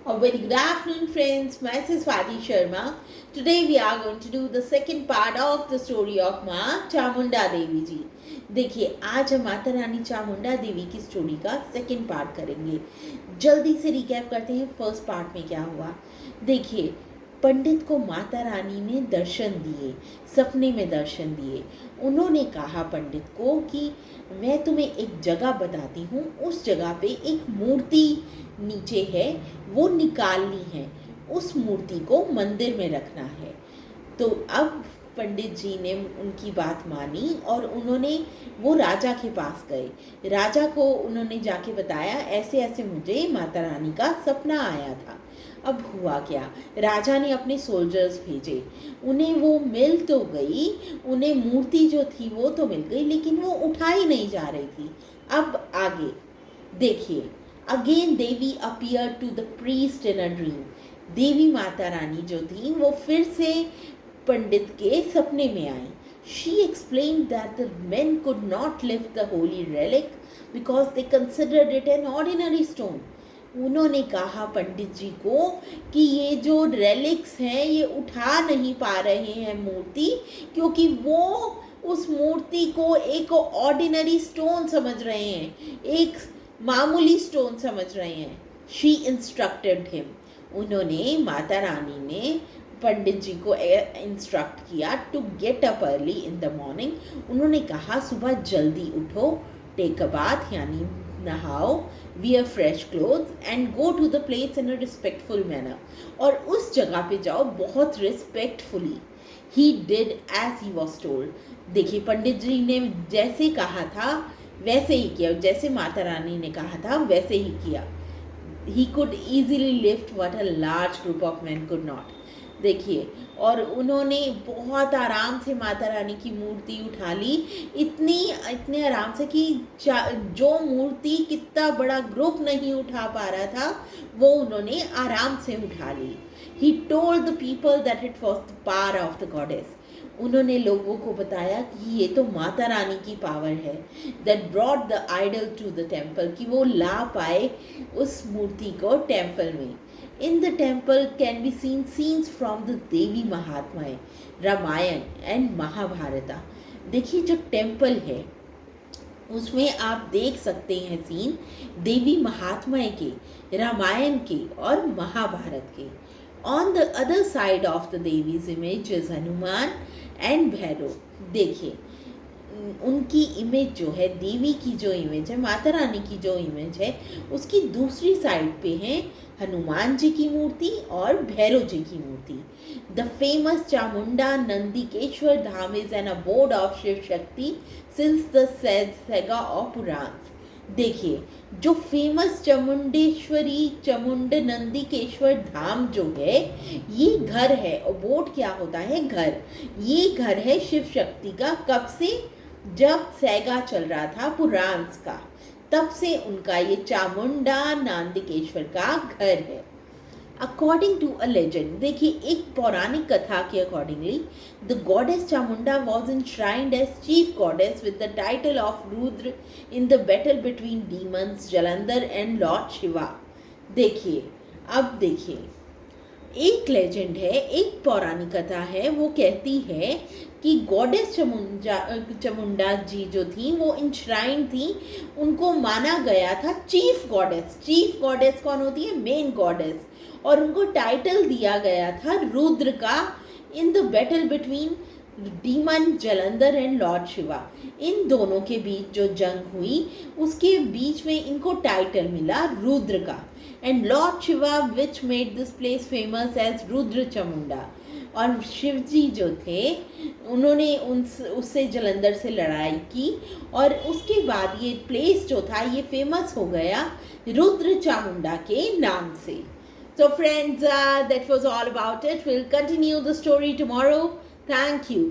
A very good afternoon, friends. Myself is Swati Sharma. Today we are going to do the second part of the story of माँ चामुंडा देवी जी. देखिए, आज हम माता रानी चामुंडा देवी की story का second part करेंगे. जल्दी से रिकैप करते हैं फर्स्ट पार्ट में क्या हुआ. देखिए, पंडित को माता रानी ने दर्शन दिए, सपने में दर्शन दिए. उन्होंने कहा पंडित को कि मैं तुम्हें एक जगह बताती हूँ, उस जगह पे एक मूर्ति नीचे है, वो निकालनी है, उस मूर्ति को मंदिर में रखना है. तो अब पंडित जी ने उनकी बात मानी और उन्होंने वो राजा के पास गए. राजा को उन्होंने जाके बताया ऐसे ऐसे मुझे माता रानी का सपना आया था. अब हुआ क्या, राजा ने अपने सोल्जर्स भेजे, उन्हें वो मिल तो गई, उन्हें मूर्ति जो थी वो तो मिल गई, लेकिन वो उठाई नहीं जा रही थी. अब आगे देखिए, again Devi appear to the priest in a dream. देवी माता रानी जो थी वो फिर से पंडित के सपने में आई. She explained that the men could not lift the holy relic because they considered it an ordinary stone. उन्होंने कहा पंडित जी को कि ये जो रेलिक्स हैं ये उठा नहीं पा रहे हैं मूर्ति, क्योंकि वो उस मूर्ति को एक ऑर्डिनरी स्टोन समझ रहे हैं, एक मामूली स्टोन समझ रहे हैं. She instructed him. उन्होंने माता रानी ने पंडित जी को इंस्ट्रक्ट किया to get up early in the morning. उन्होंने कहा सुबह जल्दी उठो, टेक अ बाथ यानी नहाओ, wear fresh clothes and go to the place in a respectful manner. और उस जगह पे जाओ बहुत respectfully. He did as he was told. देखिए, पंडित जी ने जैसे कहा था वैसे ही किया, जैसे माता रानी ने कहा था वैसे ही किया. He could easily lift what a large group of men could not. देखिए, और उन्होंने बहुत आराम से माता रानी की मूर्ति उठा ली, इतने आराम से कि जो मूर्ति कितना बड़ा ग्रुप नहीं उठा पा रहा था वो उन्होंने आराम से उठा ली. He told the people that it was the power of the goddess. उन्होंने लोगों को बताया कि ये तो माता रानी की पावर है, that brought the idol to the temple, कि वो ला पाए उस मूर्ति को टेम्पल में. In the temple can be seen scenes from the Devi Mahatmya, Ramayana and Mahabharata. देखिए, जो टेम्पल है उसमें आप देख सकते हैं सीन देवी महात्माएं के, रामायण के और महाभारत के. On the other side of the Devi's image is Hanuman and Bhairav. देखिए, उनकी इमेज जो है, देवी की जो इमेज है, माता रानी की जो इमेज है, उसकी दूसरी साइड पे है हनुमान जी की मूर्ति और भैरव जी की मूर्ति. The famous Chamunda Nandikeshwar Dham is an abode of Shiva Shakti since the saga of Purana. देखिए, जो फेमस चामुंड नंदिकेश्वर धाम जो है, ये घर है. अबोर्ड क्या होता है? घर. ये घर है शिव शक्ति का. कब से? जब सैगा चल रहा था पुरांस का, तब से उनका ये चामुंडा नंदिकेश्वर का घर है. अकॉर्डिंग टू अ लेजेंड, देखिए, एक पौराणिक कथा के accordingly the goddess Chamunda was enshrined as chief goddess with the title of Rudra in the battle between demons Jalandhar and Lord Shiva. देखिए, अब देखिए, एक लेजेंड है, एक पौराणिक कथा है, वो कहती है कि गॉडेस चामुंडा जी जो थी वो इंश्राइन थी, उनको माना गया था चीफ गॉडेस. चीफ गॉडेस कौन होती है? Main goddess. और उनको टाइटल दिया गया था रुद्र का in the battle between demon Jalandhar and Lord Shiva. इन दोनों के बीच जो जंग हुई उसके बीच में इनको टाइटल मिला रुद्र का. And Lord Shiva which made this place famous as Rudra Chamunda. और शिव जी जो थे उन्होंने उससे जलंधर से लड़ाई की और उसके बाद ये प्लेस जो था ये फेमस हो गया रुद्र चामुंडा के नाम से. So friends, that was all about it. We'll continue the story tomorrow. Thank you.